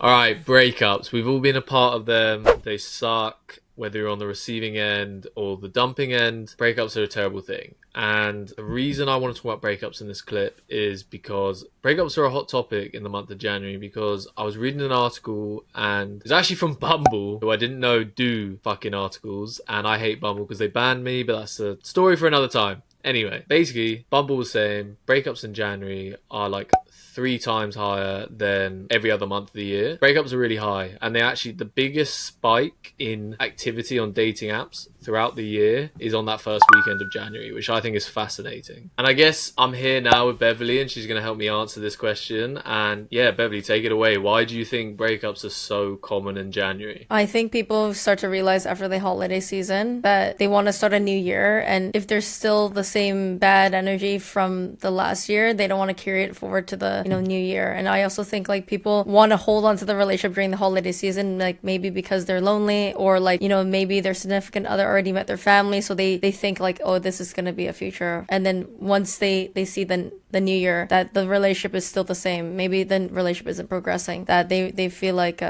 All right, breakups. We've all been a part of them. They suck, whether you're on the receiving end or the dumping end. Breakups are a terrible thing. And the reason I want to talk about breakups in this clip is because breakups are a hot topic in the month of January because I was reading an article and it's actually from Bumble, who I didn't know do fucking articles. And I hate Bumble because they banned me, but that's a story for another time. Anyway, basically, Bumble was saying breakups in January are like 3 times higher than every other month of the year. Breakups are really high, and they actually, the biggest spike in activity on dating apps throughout the year is on that first weekend of January, which I think is fascinating. And I guess I'm here now with Beverly, and she's going to help me answer this question. And yeah, Beverly, take it away. Why do you think breakups are so common in January? I think people start to realize after the holiday season that they want to start a new year. And if there's still the same bad energy from the last year, they don't want to carry it forward to the, new year. And I also think like people want to hold on to the relationship during the holiday season, like maybe because they're lonely or like, maybe their significant other already met their family. So they think like, oh, this is going to be a future. And then once they see the new year that the relationship is still the same, maybe the relationship isn't progressing, that they feel like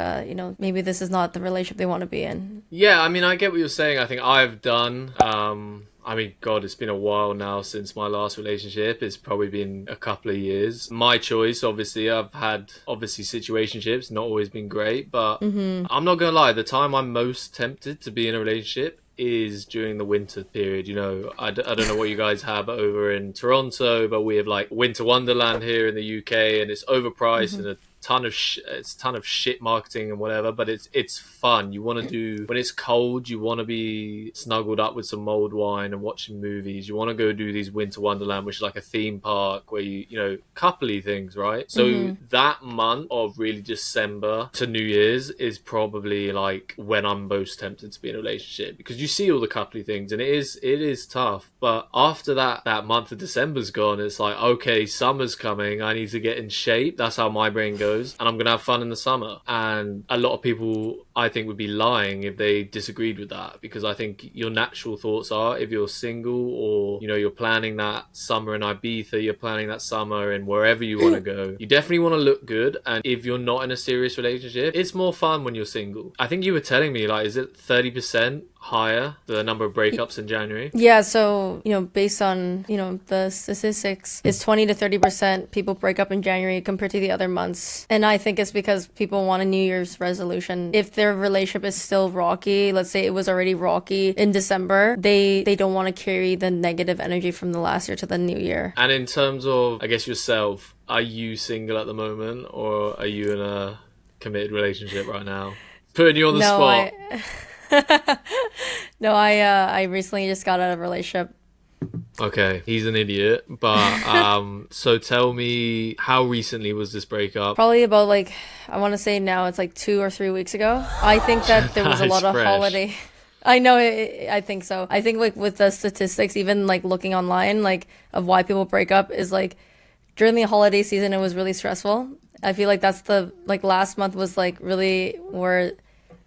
maybe this is not the relationship they want to be in. Yeah, I mean, I get what you're saying. I think I've done. I mean, God, it's been a while now since my last relationship. It's probably been a couple of years. My choice, obviously. I've had, obviously, situationships, not always been great. But I'm not going to lie, the time I'm most tempted to be in a relationship is during the winter period. I don't know what you guys have over in Toronto, but we have like winter wonderland here in the UK, and it's overpriced and a ton of it's a ton of shit marketing and whatever, but it's fun. You want to do, when it's cold, you want to be snuggled up with some mulled wine and watching movies. You want to go do these winter wonderland, which is like a theme park where you coupley things, right? So that month of really December to New Year's is probably like when I'm most tempted to be in a relationship, because you see all the coupley things and it is tough. But after that month of December's gone, it's like, okay, summer's coming, I need to get in shape. That's how my brain goes, and I'm gonna have fun in the summer. And a lot of people, I think, would be lying if they disagreed with that, because I think your natural thoughts are, if you're single or you're planning that summer in Ibiza, you're planning that summer in wherever you want to go, you definitely want to look good. And if you're not in a serious relationship, it's more fun when you're single. I think you were telling me, like, is it 30% higher, the number of breakups in January? Yeah, so based on the statistics, it's 20 to 30% people break up in January compared to the other months. And I think it's because people want a New Year's resolution. If their relationship is still rocky, let's say it was already rocky in December, they don't want to carry the negative energy from the last year to the new year. And in terms of, I guess, yourself, are you single at the moment, or are you in a committed relationship right now? Putting you on the spot. No, I recently just got out of a relationship. Okay, he's an idiot. But so tell me, how recently was this breakup? Probably about like, I want to say now it's like 2 or 3 weeks ago. I think that there was a lot of fresh. holiday. I know, I think so. I think like with the statistics, even like looking online, like of why people break up is like during the holiday season, it was really stressful. I feel like that's the, like last month was like really where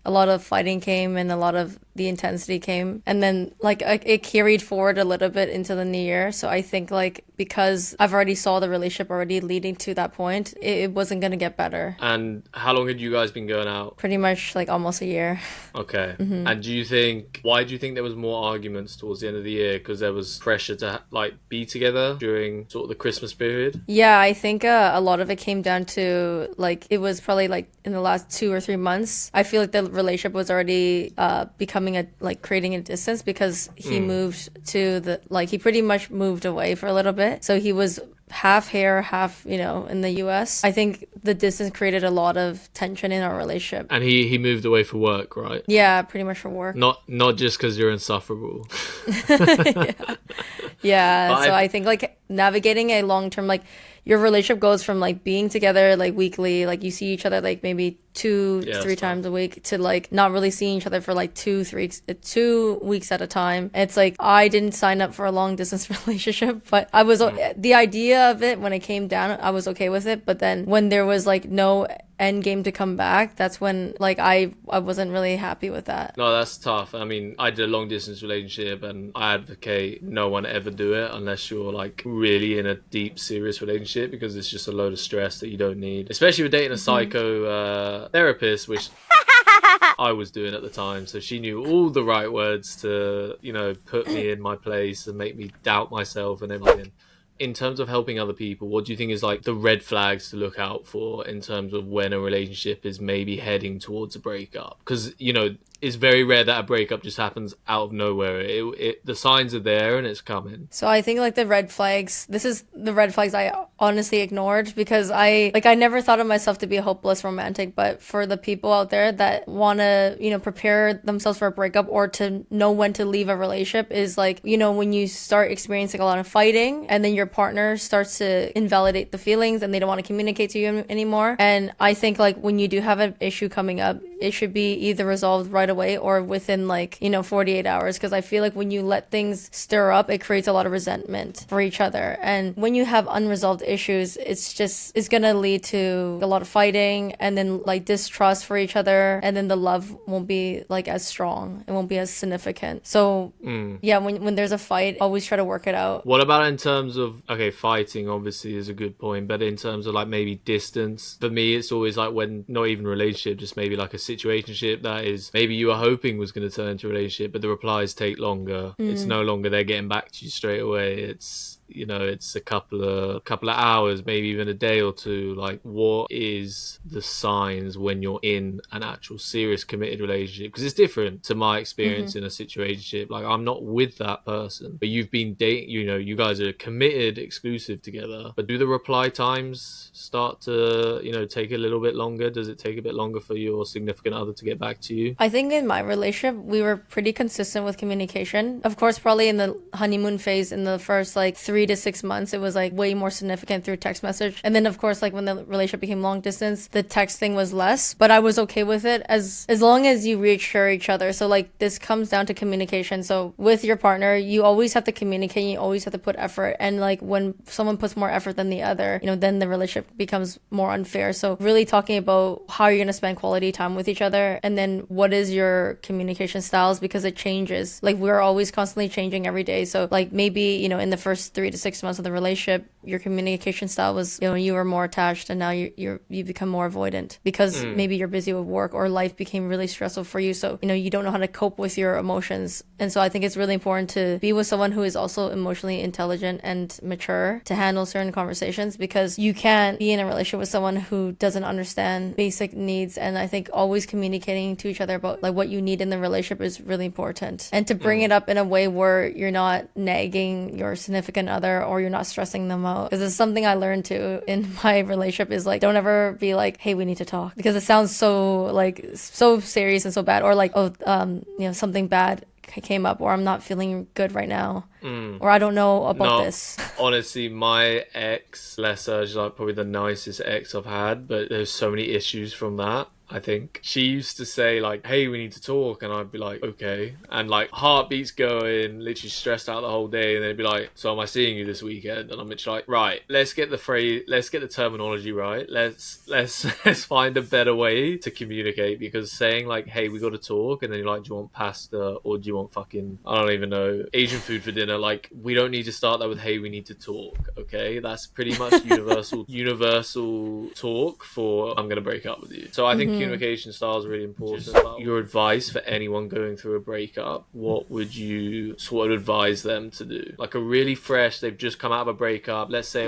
a lot of fighting came and a lot of the intensity came, and then like it carried forward a little bit into the new year. So I think like because I've already saw the relationship already leading to that point, it wasn't gonna get better. And how long had you guys been going out? Pretty much like almost a year. Okay. And why do you think there was more arguments towards the end of the year? Because there was pressure to like be together during sort of the Christmas period? Yeah, I think a lot of it came down to like, it was probably like in the last 2 or 3 months, I feel like the relationship was already becoming creating a distance, because he moved to he pretty much moved away for a little bit. So he was half here, half, in the US. I think the distance created a lot of tension in our relationship. And he moved away for work, right? Yeah, pretty much for work. Not just because you're insufferable. Yeah. So I think like navigating a long-term, like your relationship goes from like being together like weekly, like you see each other like maybe 2-3 times a week, to like not really seeing each other for like 2 weeks at a time. It's like I didn't sign up for a long distance relationship, but I was the idea of it when it came down, I was okay with it. But then when there was like no end game to come back, that's when like I wasn't really happy with that. No, that's tough. I mean, I did a long distance relationship, and I advocate no one ever do it unless you're like really in a deep serious relationship, because it's just a load of stress that you don't need, especially with dating a psycho a therapist, which I was doing at the time. So she knew all the right words to, you know, put me in my place and make me doubt myself and everything. In terms of helping other people, what do you think is like the red flags to look out for in terms of when a relationship is maybe heading towards a breakup? Because, you know, it's very rare that a breakup just happens out of nowhere. The signs are there and it's coming. So I think like the red flags, this is the red flags I honestly ignored because I never thought of myself to be a hopeless romantic, but for the people out there that want to, you know, prepare themselves for a breakup or to know when to leave a relationship is like, you know, when you start experiencing a lot of fighting and then your partner starts to invalidate the feelings and they don't want to communicate to you anymore. And I think like when you do have an issue coming up, it should be either resolved right away or within like, you know, 48 hours. Because I feel like when you let things stir up, it creates a lot of resentment for each other. And when you have unresolved issues, it's going to lead to a lot of fighting and then like distrust for each other. And then the love won't be like as strong. It won't be as significant. So yeah, when there's a fight, always try to work it out. What about in terms of, okay, fighting obviously is a good point, but in terms of like maybe distance, for me, it's always like when, not even relationship, just maybe like a situationship that is maybe you were hoping was going to turn into a relationship, but the replies take longer. It's no longer they're getting back to you straight away. It's, you know, it's a couple of hours, maybe even a day or two. Like, what is the signs when you're in an actual serious committed relationship? Because it's different to my experience in a situationship. Like, I'm not with that person, but you've been dating, you know, you guys are committed, exclusive together. But do the reply times start to, you know, take a little bit longer? Does it take a bit longer for your significant other to get back to you? I think in my relationship, we were pretty consistent with communication. Of course, probably in the honeymoon phase, in the first like 3 to 6 months, it was like way more significant through text message. And then of course, like when the relationship became long distance, the texting was less, but I was okay with it as long as you reassure each other. So like this comes down to communication. So with your partner, you always have to communicate, you always have to put effort. And like when someone puts more effort than the other, you know, then the relationship becomes more unfair. So really talking about how you're going to spend quality time with each other, and then what is your communication styles, because it changes. Like we're always constantly changing every day. So like maybe, you know, in the first 3 to 6 months of the relationship, your communication style was, you know, you were more attached, and now you become more avoidant because maybe you're busy with work or life became really stressful for you. So, you know, you don't know how to cope with your emotions. And so I think it's really important to be with someone who is also emotionally intelligent and mature to handle certain conversations, because you can't be in a relationship with someone who doesn't understand basic needs. And I think always communicating to each other about like what you need in the relationship is really important, and to bring it up in a way where you're not nagging your significant other or you're not stressing them out. Because it's something I learned too in my relationship is like, don't ever be like, hey, we need to talk, because it sounds so like so serious and so bad, or like, oh, you know, something bad came up, or I'm not feeling good right now, or I don't know about this. Honestly, my ex, bless her, she's like probably the nicest ex I've had, but there's so many issues from that. I think she used to say like, hey, we need to talk, and I'd be like, okay, and like heartbeats going, literally stressed out the whole day, and they'd be like, so am I seeing you this weekend? And I'm literally like, right, let's get the terminology right, let's find a better way to communicate, because saying like, hey, we got to talk, and then you're like, do you want pasta or do you want fucking, I don't even know, Asian food for dinner? Like, we don't need to start that with, hey, we need to talk. Okay, that's pretty much universal talk for I'm gonna break up with you. So I think communication style is really important. Your advice for anyone going through a breakup, what would you sort of advise them to do? Like a really fresh, they've just come out of a breakup, let's say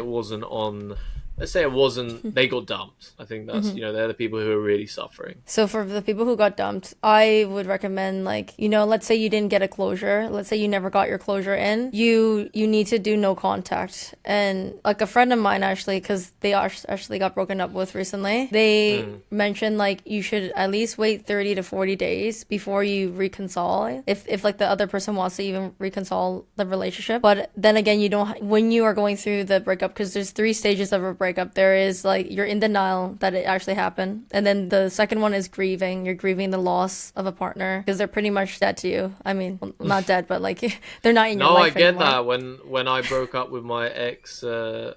they got dumped. I think that's, you know, they're the people who are really suffering. So for the people who got dumped, I would recommend, like, you know, let's say you didn't get a closure. Let's say you never got your closure in. You need to do no contact. And like a friend of mine, actually, because they actually got broken up with recently, they mentioned like you should at least wait 30 to 40 days before you reconcile. If like the other person wants to even reconcile the relationship. But then again, you don't, when you are going through the breakup, because there's 3 stages of a breakup. There is like, you're in denial that it actually happened, and then the second one is grieving. You're grieving the loss of a partner because they're pretty much dead to you. I mean, well, not dead, but like they're not in your life anymore. No, I get that. When I broke up with my ex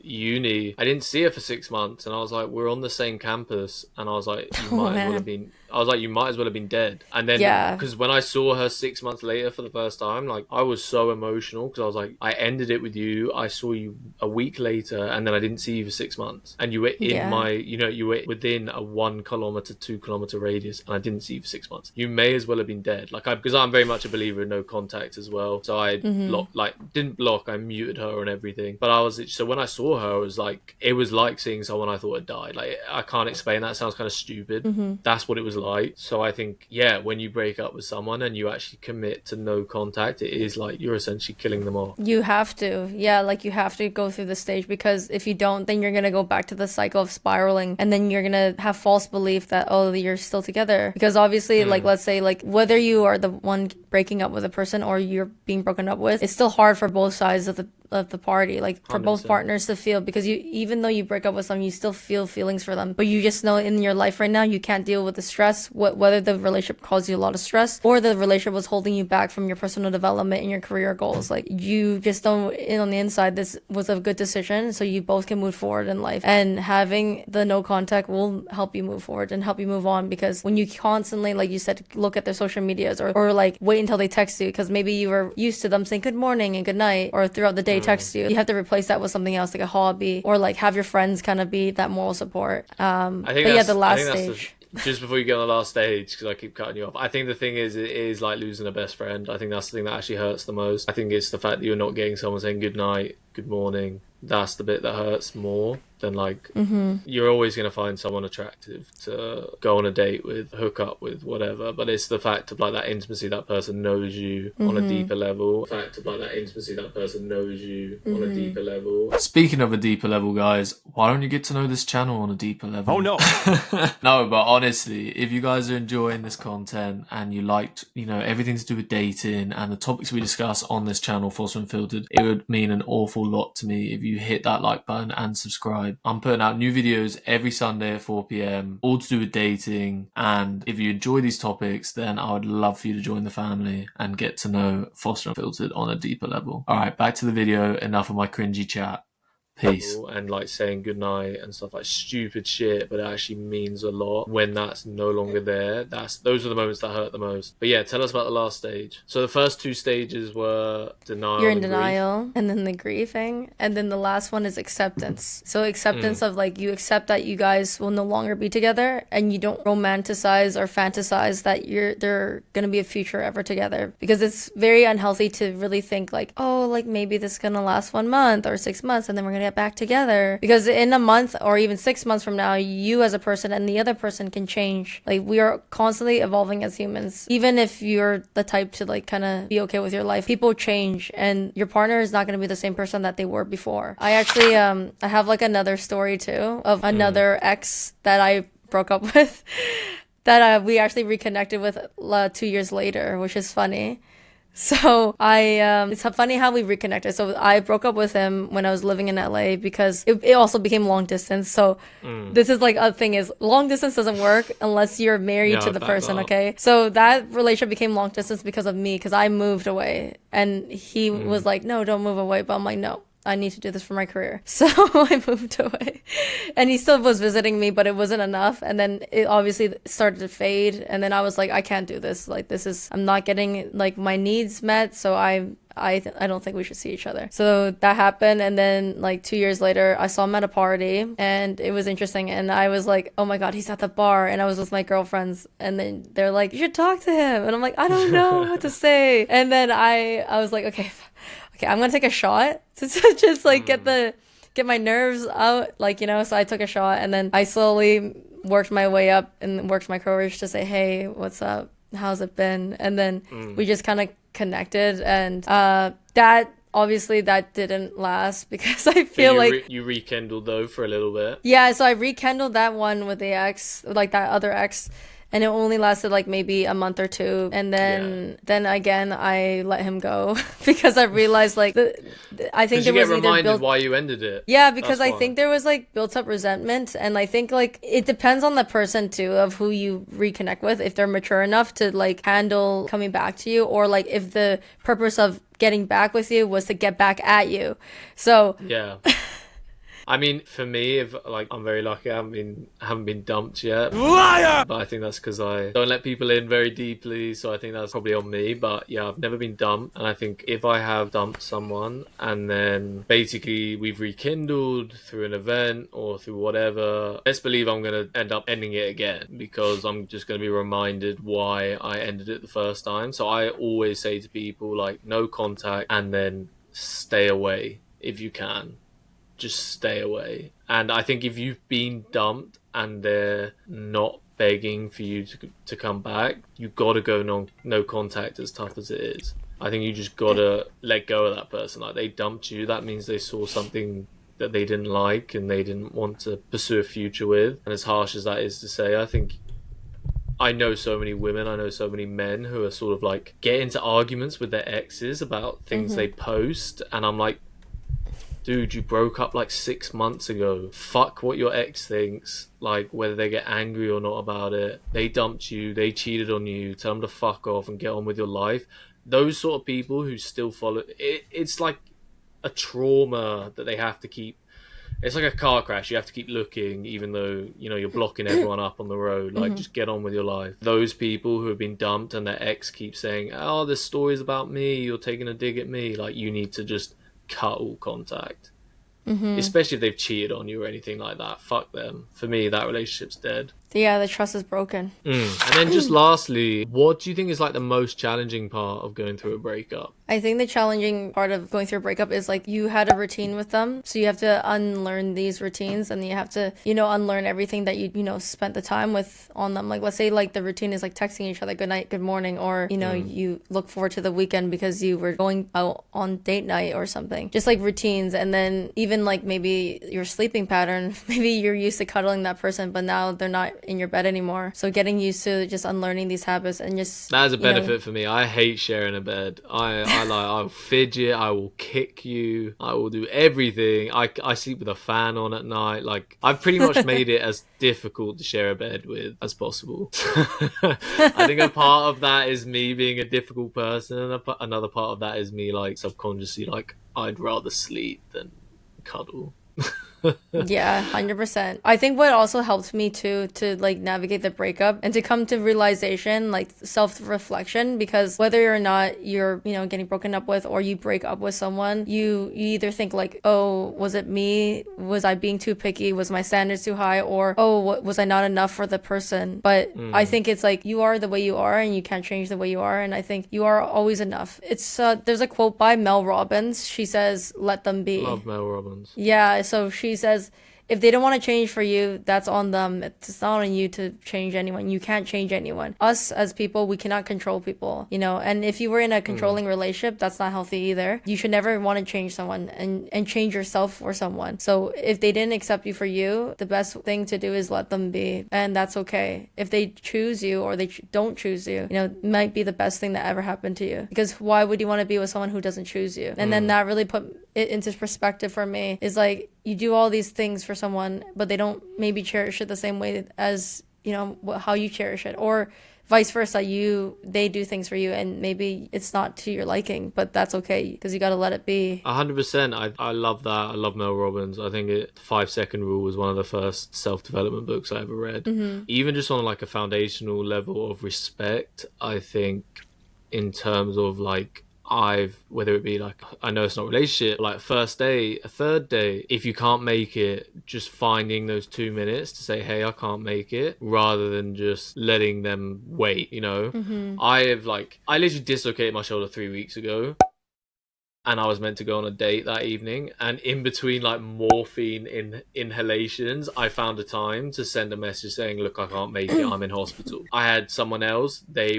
uni, I didn't see her for 6 months, and I was like, we're on the same campus, and I was like, you might as well have been dead. And then because when I saw her 6 months later for the first time, like I was so emotional, because I was like, I ended it with you, I saw you a week later, and then I didn't see you for 6 months, and you were in Yeah. my, you were within a 1 kilometer, 2 kilometer radius, and I didn't see you for 6 months. You may as well have been dead. Like, because I'm very much a believer in no contact as well. So I didn't block, I muted her and everything. But so when I saw her, it was like seeing someone I thought had died. Like, I can't explain that. It sounds kind of stupid. That's what it was like. So I think, yeah, when you break up with someone and you actually commit to no contact, it is like you're essentially killing them off. You have to. Yeah, like you have to go through the stage, because if you don't, then you're gonna go back to the cycle of spiraling, and then you're gonna have false belief that, oh, you're still together. Because obviously, like, let's say, like, whether you are the one breaking up with a person or you're being broken up with, it's still hard for both sides of the party, like for 100%. both partners to feel, because you, even though you break up with someone, you still feel feelings for them, but you just know in your life right now you can't deal with the stress, whether the relationship caused you a lot of stress or the relationship was holding you back from your personal development and your career goals. Like, you just know on the inside this was a good decision, so you both can move forward in life, and having the no contact will help you move forward and help you move on. Because when you constantly, like you said, look at their social medias, or like wait until they text you, because maybe you were used to them saying good morning and good night, or throughout the day text you have to replace that with something else, like a hobby, or like have your friends kind of be that moral support. The last stage. Just before you get on the last stage, because I keep cutting you off, I think the thing is, it is like losing a best friend. I think that's the thing that actually hurts the most. I think it's the fact that you're not getting someone saying good night, good morning. That's the bit that hurts more than, like, you're always going to find someone attractive to go on a date with, hook up with, whatever. But it's the fact of, like, that intimacy, that person knows you on a deeper level. The fact of, like, that intimacy, that person knows you on a deeper level. Speaking of a deeper level, guys, why don't you get to know this channel on a deeper level? Oh, no. No, but honestly, if you guys are enjoying this content and you liked, everything to do with dating and the topics we discuss on this channel, False Unfiltered, it would mean an awful lot to me if you hit that like button and subscribe. I'm putting out new videos every Sunday at 4 p.m, all to do with dating. And if you enjoy these topics, then I would love for you to join the family and get to know Foster Unfiltered on a deeper level. All right, back to the video. Enough of my cringy chat. Peace. And like saying goodnight and stuff, like stupid shit, but it actually means a lot when that's no longer there. Those are the moments that hurt the most. But yeah, tell us about the last stage. So the first two stages were denial. You're in and denial, grief. and then the grieving, and then the last one is acceptance. So acceptance of, like, you accept that you guys will no longer be together, and you don't romanticize or fantasize that they're gonna be a future ever together, because it's very unhealthy to really think like, oh, like maybe this is gonna last 1 month or 6 months, and then we're gonna get back together. Because in a month or even 6 months from now, you as a person and the other person can change. Like, we are constantly evolving as humans. Even if you're the type to, like, kind of be okay with your life, people change, and your partner is not going to be the same person that they were before. I actually I have like another story too of another ex that I broke up with that we actually reconnected with 2 years later, which is funny. So it's funny how we reconnected. So I broke up with him when I was living in LA, because it also became long distance. So this is like a thing, is long distance doesn't work unless you're married to the person. Okay. So that relationship became long distance because of me, because I moved away, and he was like, no, don't move away. But I'm like, no, I need to do this for my career. So I moved away, and he still was visiting me, but it wasn't enough. And then it obviously started to fade. And then I was like, I can't do this. Like, I'm not getting like my needs met. So I don't think we should see each other. So that happened. And then like 2 years later, I saw him at a party, and it was interesting. And I was like, oh my God, he's at the bar. And I was with my girlfriends, and then they're like, you should talk to him. And I'm like, I don't know what to say. And then I was like, okay, I'm gonna take a shot to just like get my nerves out, like, so I took a shot, and then I slowly worked my way up and worked my courage to say, hey, what's up, how's it been? And then we just kind of connected, and that obviously that didn't last, because I feel like you rekindled though for a little bit. Yeah, so I rekindled that one with the ex, like that other ex, and it only lasted like maybe a month or two, and then again I let him go because I realized like I think there was either reminded why you ended it. Yeah, because I think there was like built up resentment, and I think like it depends on the person too of who you reconnect with, if they're mature enough to like handle coming back to you, or like if the purpose of getting back with you was to get back at you. So yeah. I mean, for me, if like I'm very lucky, I haven't been dumped yet. Liar! But I think that's because I don't let people in very deeply, so I think that's probably on me. But yeah, I've never been dumped, and I think if I have dumped someone and then basically we've rekindled through an event or through whatever, best believe I'm gonna end up ending it again because I'm just gonna be reminded why I ended it the first time. So I always say to people like no contact and then stay away if you can. Just stay away. And I think if you've been dumped and they're not begging for you to come back, you gotta go no contact, as tough as it is. I think you just gotta let go of that person. Like they dumped you, that means they saw something that they didn't like and they didn't want to pursue a future with. And as harsh as that is to say, I think I know so many women, I know so many men who are sort of like get into arguments with their exes about things they post, and I'm like, dude, you broke up like 6 months ago. Fuck what your ex thinks. Like, whether they get angry or not about it. They dumped you. They cheated on you. Tell them to fuck off and get on with your life. Those sort of people who still follow... It's like a trauma that they have to keep... It's like a car crash. You have to keep looking, even though, you know, you're blocking everyone up on the road. Like, just get on with your life. Those people who have been dumped and their ex keeps saying, oh, this story's about me. You're taking a dig at me. Like, you need to just cut all contact. Especially if they've cheated on you or anything like that. Fuck them. For me, that relationship's dead. Yeah, the trust is broken. And then just lastly, what do you think is like the most challenging part of going through a breakup? I think the challenging part of going through a breakup is like you had a routine with them, so you have to unlearn these routines, and you have to, you know, unlearn everything that you know, spent the time with on them. Like, let's say like the routine is like texting each other good night, good morning, or, you know, you look forward to the weekend because you were going out on date night or something. Just like routines. And then even like maybe your sleeping pattern, maybe you're used to cuddling that person, but now they're not in your bed anymore. So getting used to just unlearning these habits and just... That is a benefit for me. I hate sharing a bed. I'll fidget, I will kick you, I will do everything. I sleep with a fan on at night. Like, I've pretty much made it as difficult to share a bed with as possible. I think a part of that is me being a difficult person, and another part of that is me like subconsciously like I'd rather sleep than cuddle. Yeah, 100%. I think what also helped me too to like navigate the breakup and to come to realization, like self-reflection, because whether or not you're, you know, getting broken up with or you break up with someone, you either think like, oh, was it me? Was I being too picky? Was my standards too high? Or, oh, was I not enough for the person? But I think it's like you are the way you are and you can't change the way you are. And I think you are always enough. It's there's a quote by Mel Robbins. She says, let them be. Love Mel Robbins. Yeah, so she says, if they don't want to change for you, that's on them. It's not on you to change anyone. You can't change anyone. Us as people, we cannot control people, you know. And if you were in a controlling relationship, that's not healthy either. You should never want to change someone and change yourself for someone. So if they didn't accept you for you, the best thing to do is let them be. And that's okay. If they choose you or they don't choose you, you know, it might be the best thing that ever happened to you. Because why would you want to be with someone who doesn't choose you? And then that really put it into perspective for me, is like, you do all these things for someone, but they don't maybe cherish it the same way as, you know, how you cherish it, or vice versa. They do things for you and maybe it's not to your liking, but that's okay because you got to let it be. 100%. I love that. I love Mel Robbins. I think the 5-Second Rule was one of the first self-development books I ever read. Even just on like a foundational level of respect, I think in terms of like, whether it be like, I know it's not a relationship, like first day, a third day, if you can't make it, just finding those 2 minutes to say, hey, I can't make it, rather than just letting them wait, you know. I literally dislocated my shoulder 3 weeks ago, and I was meant to go on a date that evening, and in between like morphine inhalations, I found a time to send a message saying, look, I can't make it, I'm in hospital. I had someone else, they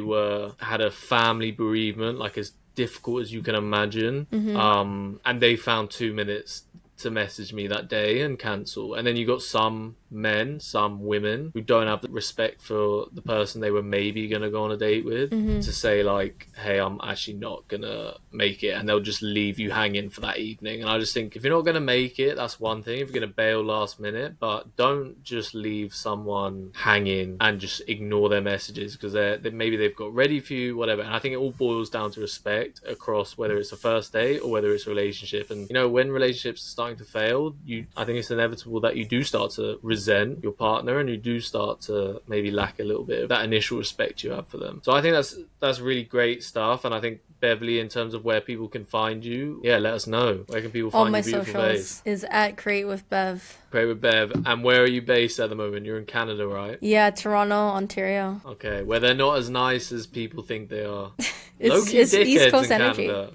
had a family bereavement, like as difficult as you can imagine, and they found 2 minutes to message me that day and cancel. And then you got some men, some women who don't have the respect for the person they were maybe gonna go on a date with, to say like, hey, I'm actually not gonna make it, and they'll just leave you hanging for that evening. And I just think, if you're not gonna make it, that's one thing. If you're gonna bail last minute, but don't just leave someone hanging and just ignore their messages because maybe they've got ready for you, whatever. And I think it all boils down to respect across whether it's a first date or whether it's a relationship. And you know, when relationships are starting starting to fail, I think it's inevitable that you do start to resent your partner, and you do start to maybe lack a little bit of that initial respect you have for them. So I think that's really great stuff. And I think, Beverly, in terms of where people can find you, yeah, let us know. Where can people All find my your beautiful socials face? is at Create with Bev. Pray with Bev. And where are you based at the moment? You're in Canada, right? Yeah, Toronto, Ontario. Okay, where they're not as nice as people think they are. It's Low-key dickheads East Coast in energy. Canada.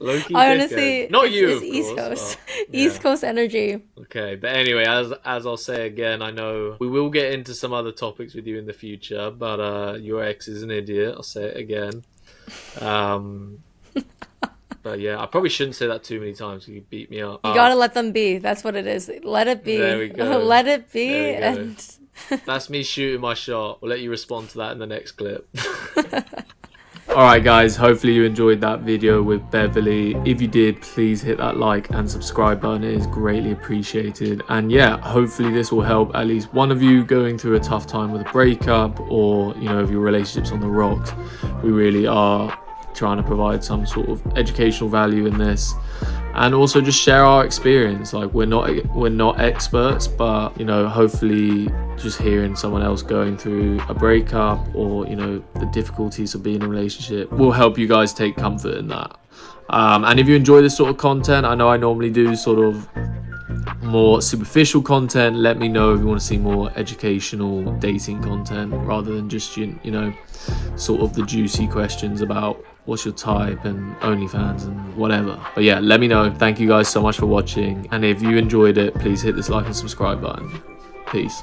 Low-key I dickheads. honestly, Not you, it's of East course, Coast. but, East yeah. Coast energy. Okay, but anyway, as I'll say again, I know we will get into some other topics with you in the future, but your ex is an idiot. I'll say it again. But yeah, I probably shouldn't say that too many times. You beat me up. You gotta let them be. That's what it is. Let it be. There we go. Let it be. There we go. And That's me shooting my shot. We'll let you respond to that in the next clip. Alright guys, hopefully you enjoyed that video with Beverly. If you did, please hit that like and subscribe button. It is greatly appreciated. And yeah, hopefully this will help at least one of you going through a tough time with a breakup, or if your relationship's on the rocks. We really are trying to provide some sort of educational value in this, and also just share our experience. Like, we're not experts, but hopefully just hearing someone else going through a breakup, or the difficulties of being in a relationship, will help you guys take comfort in that. And if you enjoy this sort of content, I know I normally do sort of more superficial content. Let me know if you want to see more educational dating content, rather than just sort of the juicy questions about what's your type and OnlyFans and whatever. But yeah, let me know. Thank you guys so much for watching, and if you enjoyed it, please hit this like and subscribe button. Peace.